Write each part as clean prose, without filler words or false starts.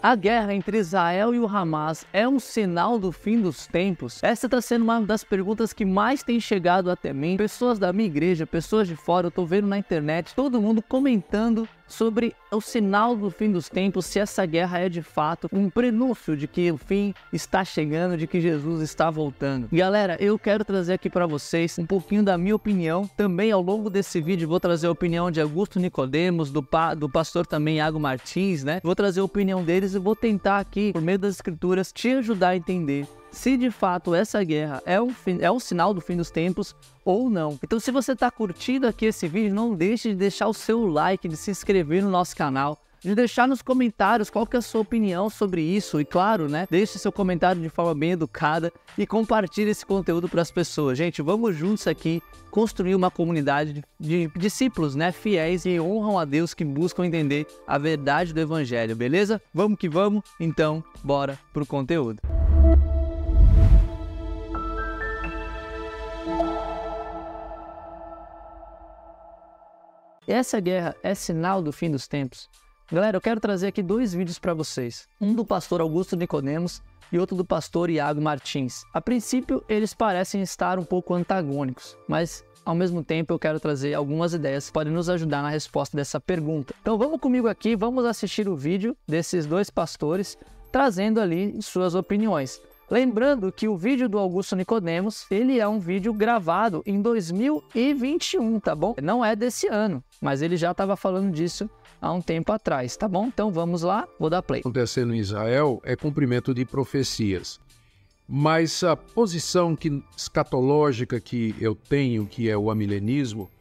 A guerra entre Israel e o Hamas é um sinal do fim dos tempos? Essa está sendo uma das perguntas que mais tem chegado até mim. Pessoas da minha igreja, pessoas de fora, eu tô vendo na internet, todo mundo comentando sobre o sinal do fim dos tempos, se essa guerra é de fato um prenúncio de que o fim está chegando, de que Jesus está voltando. Galera, eu quero trazer aqui para vocês um pouquinho da minha opinião. Também ao longo desse vídeo vou trazer a opinião de Augusto Nicodemos, do pastor também Iago Martins, né? Vou trazer a opinião deles e vou tentar aqui, por meio das escrituras, te ajudar a entender se de fato essa guerra é um sinal do fim dos tempos ou não. Então, se você está curtindo aqui esse vídeo, não deixe de deixar o seu like, de se inscrever no nosso canal, de deixar nos comentários qual que é a sua opinião sobre isso. E claro, né, deixe seu comentário de forma bem educada e compartilhe esse conteúdo para as pessoas. Gente, vamos juntos aqui construir uma comunidade de discípulos, né, fiéis e honram a Deus, que buscam entender a verdade do Evangelho, beleza? Vamos que vamos? Então, bora pro conteúdo. Essa guerra é sinal do fim dos tempos? Galera, eu quero trazer aqui dois vídeos para vocês. Um do pastor Augusto Nicodemos e outro do pastor Iago Martins. A princípio, eles parecem estar um pouco antagônicos, mas ao mesmo tempo eu quero trazer algumas ideias que podem nos ajudar na resposta dessa pergunta. Então vamos comigo aqui, vamos assistir o vídeo desses dois pastores, trazendo ali suas opiniões. Lembrando que o vídeo do Augusto Nicodemos, ele é um vídeo gravado em 2021, tá bom? Não é desse ano, mas ele já estava falando disso há um tempo atrás, tá bom? Então vamos lá, vou dar play. Acontecendo em Israel é cumprimento de profecias. Mas a posição escatológica que eu tenho, que é o amilenismo,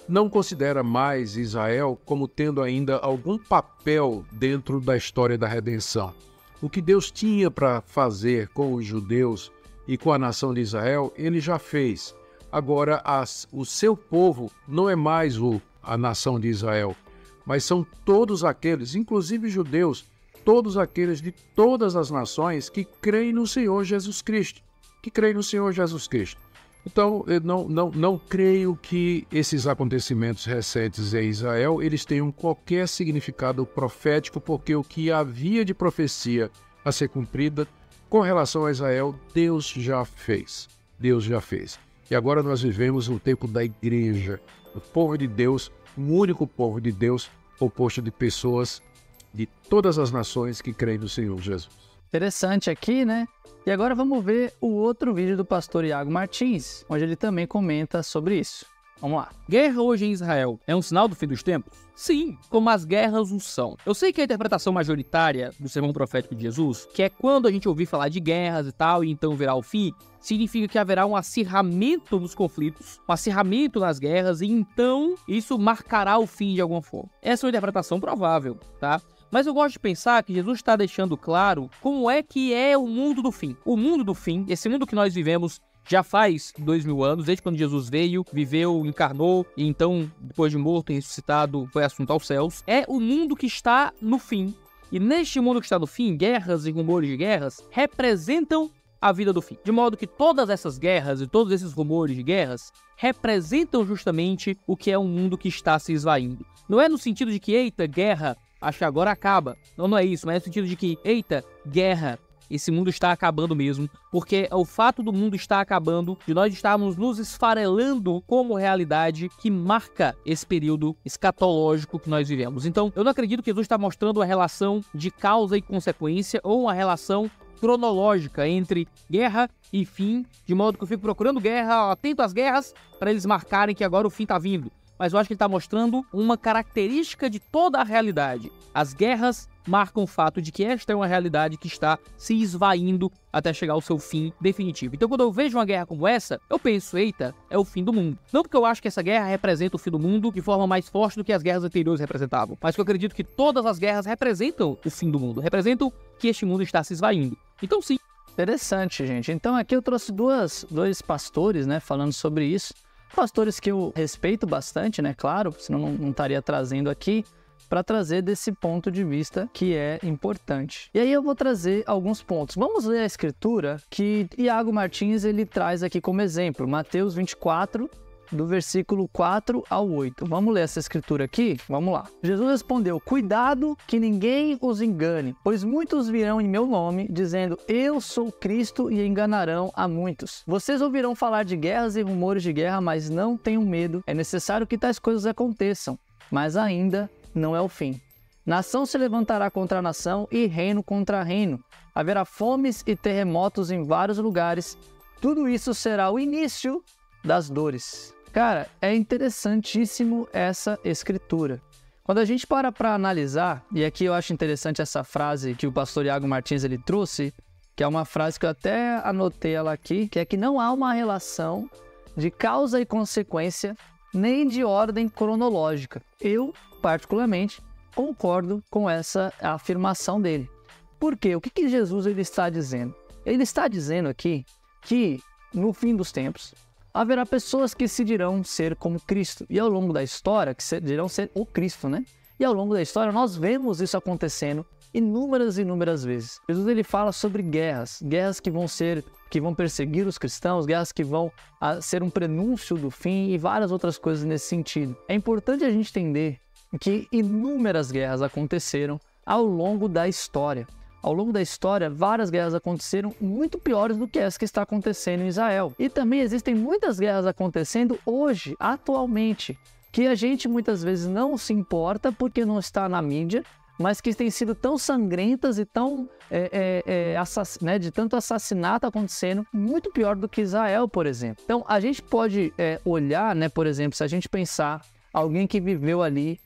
não considera mais Israel como tendo ainda algum papel dentro da história da redenção. O que Deus tinha para fazer com os judeus e com a nação de Israel, ele já fez. Agora, o seu povo não é mais a nação de Israel, mas são todos aqueles, inclusive judeus, todos aqueles de todas as nações que creem no Senhor Jesus Cristo. Então, eu não creio que esses acontecimentos recentes em Israel, eles tenham qualquer significado profético, porque o que havia de profecia a ser cumprida com relação a Israel, Deus já fez. E agora nós vivemos no tempo da igreja, o povo de Deus, um único povo de Deus, composto de pessoas de todas as nações que creem no Senhor Jesus. Interessante aqui, né? E agora vamos ver o outro vídeo do pastor Iago Martins, onde ele também comenta sobre isso. Vamos lá. Guerra hoje em Israel é um sinal do fim dos tempos? Sim, como as guerras o são. Eu sei que a interpretação majoritária do sermão profético de Jesus, que é quando a gente ouvir falar de guerras e tal, e então virá o fim, significa que haverá um acirramento nos conflitos, um acirramento nas guerras, e então isso marcará o fim de alguma forma. Essa é uma interpretação provável, tá? Mas eu gosto de pensar que Jesus está deixando claro como é que é o mundo do fim. O mundo do fim, esse mundo que nós vivemos já faz 2000 anos, desde quando Jesus veio, viveu, encarnou, e então, depois de morto e ressuscitado, foi assunto aos céus, é o mundo que está no fim. E neste mundo que está no fim, guerras e rumores de guerras representam a vida do fim. De modo que todas essas guerras e todos esses rumores de guerras representam justamente o que é um mundo que está se esvaindo. Não é no sentido de que, eita, guerra, acho que agora acaba. Não é isso, mas é no sentido de que, eita, guerra, esse mundo está acabando mesmo, porque é o fato do mundo estar acabando, de nós estarmos nos esfarelando como realidade que marca esse período escatológico que nós vivemos. Então, eu não acredito que Jesus está mostrando uma relação de causa e consequência ou uma relação cronológica entre guerra e fim, de modo que eu fico procurando guerra, atento às guerras, para eles marcarem que agora o fim está vindo. Mas eu acho que ele está mostrando uma característica de toda a realidade. As guerras marcam o fato de que esta é uma realidade que está se esvaindo até chegar ao seu fim definitivo. Então, quando eu vejo uma guerra como essa, eu penso, eita, é o fim do mundo. Não porque eu acho que essa guerra representa o fim do mundo de forma mais forte do que as guerras anteriores representavam, mas que eu acredito que todas as guerras representam o fim do mundo, representam que este mundo está se esvaindo. Então, sim. Interessante, gente. Então, aqui eu trouxe dois pastores, né, falando sobre isso. Pastores que eu respeito bastante, né? Claro, senão não estaria trazendo aqui, para trazer desse ponto de vista que é importante. E aí eu vou trazer alguns pontos. Vamos ler a escritura que Iago Martins ele traz aqui como exemplo. Mateus 24, do versículo 4 ao 8. Vamos ler essa escritura aqui? Vamos lá. Jesus respondeu: cuidado que ninguém os engane, pois muitos virão em meu nome, dizendo, eu sou Cristo, e enganarão a muitos. Vocês ouvirão falar de guerras e rumores de guerra, mas não tenham medo. É necessário que tais coisas aconteçam, mas ainda não é o fim. Nação se levantará contra nação e reino contra reino. Haverá fomes e terremotos em vários lugares. Tudo isso será o início das dores. Cara, é interessantíssimo essa escritura. Quando a gente para analisar, e aqui eu acho interessante essa frase que o pastor Iago Martins ele trouxe, que é uma frase que eu até anotei ela aqui, que é que não há uma relação de causa e consequência, nem de ordem cronológica. Eu, particularmente, concordo com essa afirmação dele. Por quê? O que Jesus ele está dizendo? Ele está dizendo aqui que, no fim dos tempos, haverá pessoas que se dirão ser como Cristo. E ao longo da história, que dirão ser o Cristo, né? E ao longo da história, nós vemos isso acontecendo inúmeras vezes. Jesus ele fala sobre guerras que vão perseguir os cristãos, guerras que vão ser um prenúncio do fim e várias outras coisas nesse sentido. É importante a gente entender que inúmeras guerras aconteceram ao longo da história. Ao longo da história, várias guerras aconteceram muito piores do que essa que está acontecendo em Israel. E também existem muitas guerras acontecendo hoje, atualmente, que a gente muitas vezes não se importa porque não está na mídia, mas que têm sido tão sangrentas e tão de tanto assassinato acontecendo, muito pior do que Israel, por exemplo. Então, a gente pode olhar, né, por exemplo, se a gente pensar alguém que viveu ali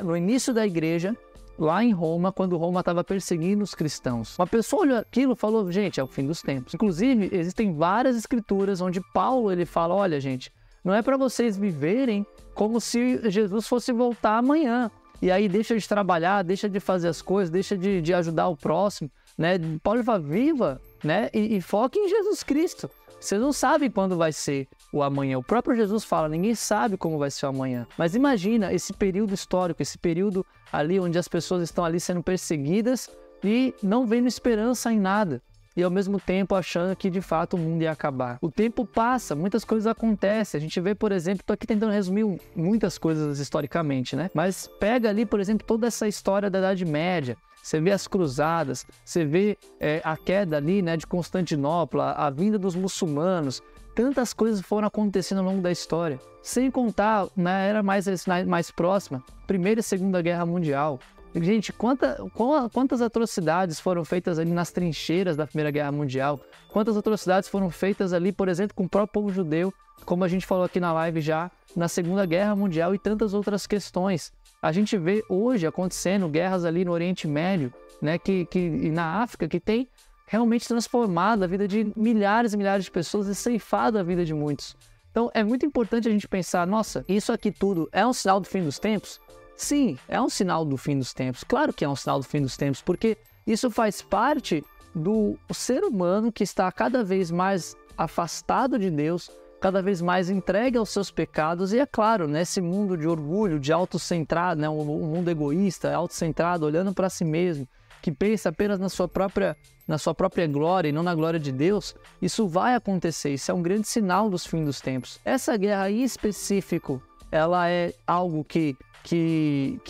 no início da igreja, lá em Roma, quando Roma estava perseguindo os cristãos. Uma pessoa olhou aquilo e falou, gente, é o fim dos tempos. Inclusive, existem várias escrituras onde Paulo ele fala, olha, gente, não é para vocês viverem como se Jesus fosse voltar amanhã. E aí deixa de trabalhar, deixa de fazer as coisas, deixa de ajudar o próximo, né? Paulo fala, viva, né? E foque em Jesus Cristo. Você não sabe quando vai ser o amanhã. O próprio Jesus fala, ninguém sabe como vai ser o amanhã. Mas imagina esse período histórico, esse período ali onde as pessoas estão ali sendo perseguidas e não vendo esperança em nada. E ao mesmo tempo achando que de fato o mundo ia acabar. O tempo passa, muitas coisas acontecem. A gente vê, por exemplo, estou aqui tentando resumir muitas coisas historicamente, né? Mas pega ali, por exemplo, toda essa história da Idade Média. Você vê as cruzadas, você vê a queda ali, né, de Constantinopla, a vinda dos muçulmanos. Tantas coisas foram acontecendo ao longo da história. Sem contar, na era mais próxima, Primeira e Segunda Guerra Mundial. Gente, quantas atrocidades foram feitas ali nas trincheiras da Primeira Guerra Mundial? Quantas atrocidades foram feitas ali, por exemplo, com o próprio povo judeu, como a gente falou aqui na live já, na Segunda Guerra Mundial e tantas outras questões. A gente vê hoje acontecendo guerras ali no Oriente Médio, né, e na África, que tem realmente transformado a vida de milhares e milhares de pessoas e ceifado a vida de muitos. Então é muito importante a gente pensar, nossa, isso aqui tudo é um sinal do fim dos tempos? Sim, é um sinal do fim dos tempos. Claro que é um sinal do fim dos tempos, porque isso faz parte do ser humano que está cada vez mais afastado de Deus, cada vez mais entregue aos seus pecados e, é claro, nesse mundo de orgulho, de autocentrado, né, um mundo egoísta, autocentrado, olhando para si mesmo, que pensa apenas na sua própria glória e não na glória de Deus, isso vai acontecer, isso é um grande sinal dos fins dos tempos. Essa guerra aí em específico, ela é algo que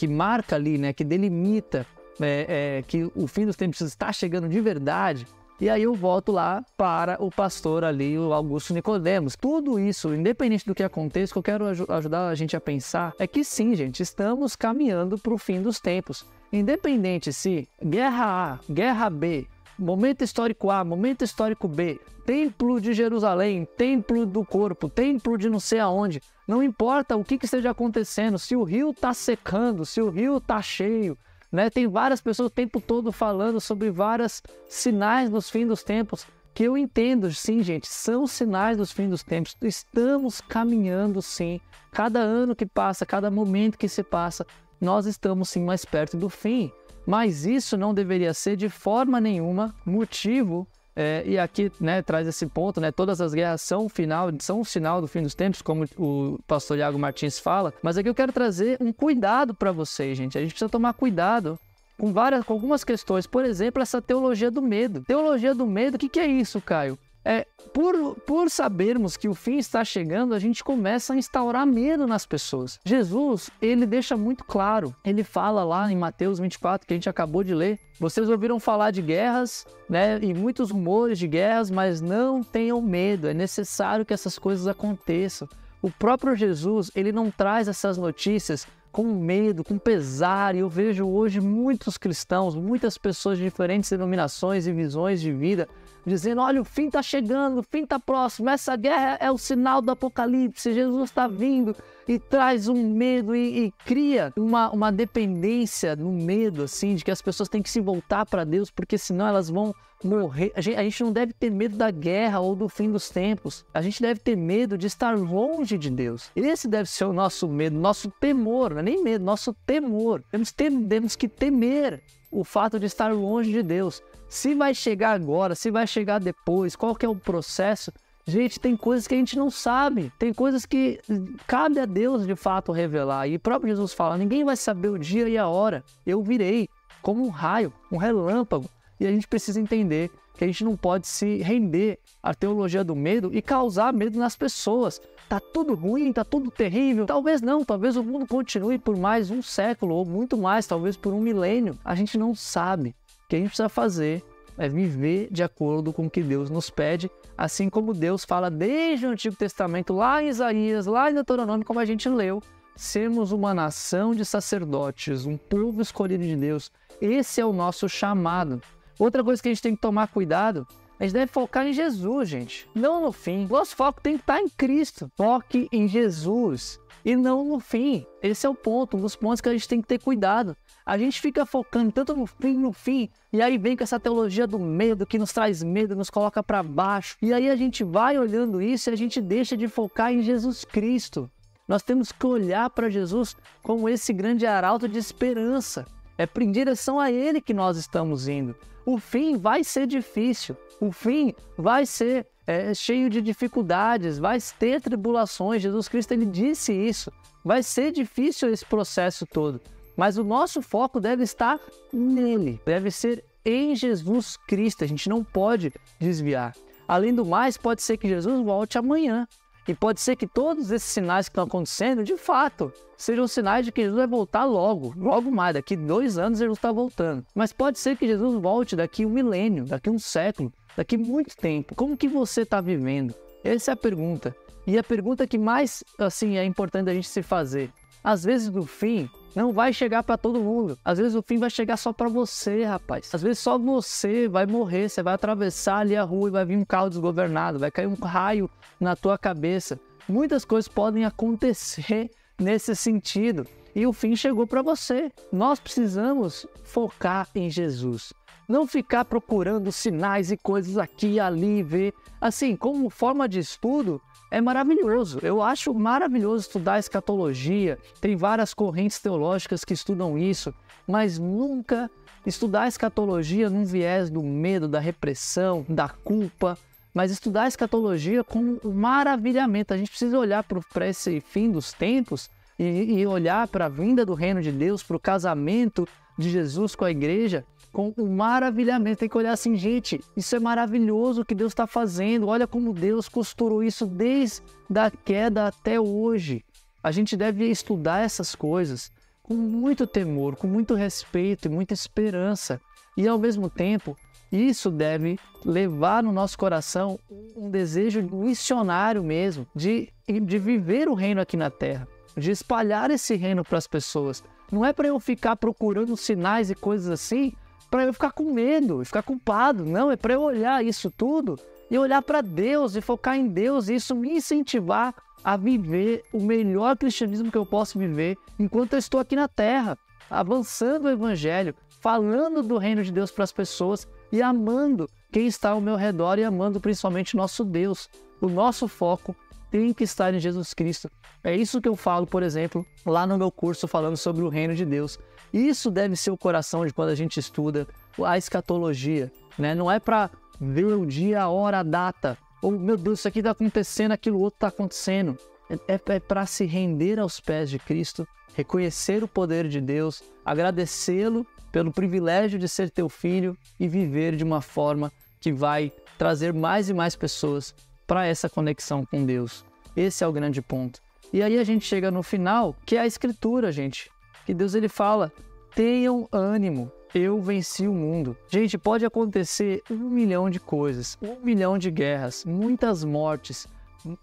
marca ali, né, que delimita que o fim dos tempos está chegando de verdade. E aí eu volto lá para o pastor ali, o Augusto Nicodemos. Tudo isso, independente do que aconteça, o que eu quero ajudar a gente a pensar é que sim, gente, estamos caminhando para o fim dos tempos. Independente se guerra A, guerra B, momento histórico A, momento histórico B, templo de Jerusalém, templo do corpo, templo de não sei aonde, não importa o que esteja acontecendo, se o rio está secando, se o rio está cheio, né? Tem várias pessoas o tempo todo falando sobre vários sinais dos fins dos tempos, que eu entendo, sim, gente, são sinais dos fins dos tempos. Estamos caminhando, sim. Cada ano que passa, cada momento que se passa, nós estamos, sim, mais perto do fim. Mas isso não deveria ser de forma nenhuma motivo, e aqui, né, traz esse ponto, né, todas as guerras são um sinal do fim dos tempos, como o pastor Iago Martins fala, mas aqui eu quero trazer um cuidado para vocês, gente. A gente precisa tomar cuidado com algumas questões, por exemplo, essa teologia do medo. Teologia do medo, o que é isso, Caio? Por sabermos que o fim está chegando, a gente começa a instaurar medo nas pessoas. Jesus, ele deixa muito claro, ele fala lá em Mateus 24, que a gente acabou de ler, vocês ouviram falar de guerras, né, e muitos rumores de guerras, mas não tenham medo, é necessário que essas coisas aconteçam. O próprio Jesus, ele não traz essas notícias com medo, com pesar, e eu vejo hoje muitos cristãos, muitas pessoas de diferentes denominações e visões de vida, dizendo, olha, o fim está chegando, o fim está próximo, essa guerra é o sinal do apocalipse, Jesus está vindo, e traz um medo e cria uma dependência no medo, assim, de que as pessoas têm que se voltar para Deus, porque senão elas vão morrer. A gente não deve ter medo da guerra ou do fim dos tempos, a gente deve ter medo de estar longe de Deus. Esse deve ser o nosso medo, nosso temor, não é nem medo, nosso temor. Temos que temer o fato de estar longe de Deus. Se vai chegar agora, se vai chegar depois, qual que é o processo? Gente, tem coisas que a gente não sabe, tem coisas que cabe a Deus de fato revelar. E o próprio Jesus fala, ninguém vai saber o dia e a hora, eu virei como um raio, um relâmpago. E a gente precisa entender que a gente não pode se render à teologia do medo e causar medo nas pessoas. Tá tudo ruim, tá tudo terrível. Talvez não, talvez o mundo continue por mais um século ou muito mais, talvez por um milênio. A gente não sabe. O que a gente precisa fazer é viver de acordo com o que Deus nos pede, assim como Deus fala desde o Antigo Testamento, lá em Isaías, lá em Deuteronômio, como a gente leu, sermos uma nação de sacerdotes, um povo escolhido de Deus. Esse é o nosso chamado. Outra coisa que a gente tem que tomar cuidado, a gente deve focar em Jesus, gente, não no fim. Nosso foco tem que estar em Cristo. Foque em Jesus e não no fim. Esse é o ponto, um dos pontos que a gente tem que ter cuidado. A gente fica focando tanto no fim, e aí vem com essa teologia do medo, que nos traz medo, nos coloca para baixo. E aí a gente vai olhando isso e a gente deixa de focar em Jesus Cristo. Nós temos que olhar para Jesus como esse grande arauto de esperança. É em direção a Ele que nós estamos indo. O fim vai ser difícil, o fim vai ser cheio de dificuldades, vai ter tribulações. Jesus Cristo, ele disse isso. Vai ser difícil esse processo todo. Mas o nosso foco deve estar nele, deve ser em Jesus Cristo, a gente não pode desviar. Além do mais, pode ser que Jesus volte amanhã, e pode ser que todos esses sinais que estão acontecendo, de fato, sejam sinais de que Jesus vai voltar logo mais, daqui 2 anos Jesus está voltando. Mas pode ser que Jesus volte daqui 1 milênio, daqui 1 século, daqui muito tempo. Como que você está vivendo? Essa é a pergunta. E a pergunta que mais é importante a gente se fazer. Às vezes o fim não vai chegar para todo mundo. Às vezes o fim vai chegar só para você, rapaz. Às vezes só você vai morrer. Você vai atravessar ali a rua e vai vir um carro desgovernado. Vai cair um raio na tua cabeça. Muitas coisas podem acontecer nesse sentido. E o fim chegou para você. Nós precisamos focar em Jesus. Não ficar procurando sinais e coisas aqui e ali, ver. Assim, como forma de estudo, é maravilhoso. Eu acho maravilhoso estudar escatologia. Tem várias correntes teológicas que estudam isso, mas nunca estudar escatologia num viés do medo, da repressão, da culpa, mas estudar escatologia com um maravilhamento. A gente precisa olhar para esse fim dos tempos e olhar para a vinda do reino de Deus, para o casamento de Jesus com a igreja, com um maravilhamento. Tem que olhar assim, gente, isso é maravilhoso o que Deus está fazendo. Olha como Deus costurou isso desde a queda até hoje. A gente deve estudar essas coisas com muito temor, com muito respeito e muita esperança. E ao mesmo tempo, isso deve levar no nosso coração um desejo missionário mesmo, de viver o reino aqui na terra, de espalhar esse reino para as pessoas. Não é para eu ficar procurando sinais e coisas assim, para eu ficar com medo e ficar culpado. Não, é para eu olhar isso tudo e olhar para Deus e focar em Deus, e isso me incentivar a viver o melhor cristianismo que eu posso viver enquanto eu estou aqui na terra, avançando o evangelho, falando do reino de Deus para as pessoas e amando quem está ao meu redor e amando principalmente nosso Deus. O nosso foco tem que estar em Jesus Cristo. É isso que eu falo, por exemplo, lá no meu curso falando sobre o reino de Deus. Isso deve ser o coração de quando a gente estuda a escatologia, né? Não é para ver o dia, a hora, a data. Ou, meu Deus, isso aqui está acontecendo, aquilo outro está acontecendo. É para se render aos pés de Cristo, reconhecer o poder de Deus, agradecê-lo pelo privilégio de ser teu filho e viver de uma forma que vai trazer mais e mais pessoas para essa conexão com Deus. Esse é o grande ponto. E aí a gente chega no final, que é a Escritura, gente. Que Deus ele fala, tenham ânimo, eu venci o mundo. Gente, pode acontecer 1 milhão de coisas, 1 milhão de guerras, muitas mortes.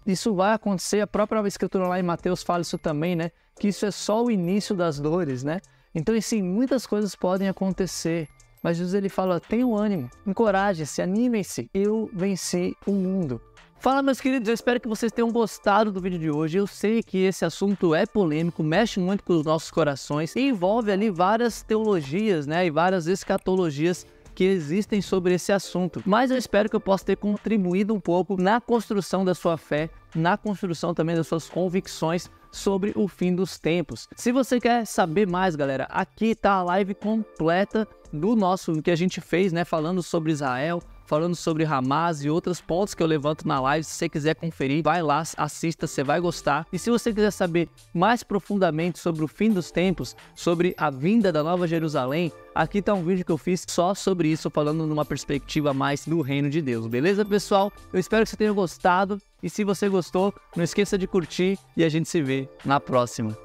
Isso vai acontecer, a própria Escritura lá em Mateus fala isso também, né? Que isso é só o início das dores, né? Então, assim, muitas coisas podem acontecer. Mas Jesus ele fala, tenham ânimo, encorajem-se, animem-se, eu venci o mundo. Fala, meus queridos, eu espero que vocês tenham gostado do vídeo de hoje. Eu sei que esse assunto é polêmico, mexe muito com os nossos corações e envolve ali várias teologias, né, e várias escatologias que existem sobre esse assunto. Mas eu espero que eu possa ter contribuído um pouco na construção da sua fé, na construção também das suas convicções sobre o fim dos tempos. Se você quer saber mais, galera, aqui tá a live completa do que a gente fez, né, falando sobre Israel, falando sobre Hamas e outros pontos que eu levanto na live. Se você quiser conferir, vai lá, assista, você vai gostar. E se você quiser saber mais profundamente sobre o fim dos tempos, sobre a vinda da Nova Jerusalém, aqui tá um vídeo que eu fiz só sobre isso, falando numa perspectiva mais do reino de Deus. Beleza, pessoal? Eu espero que você tenha gostado. E se você gostou, não esqueça de curtir e a gente se vê na próxima.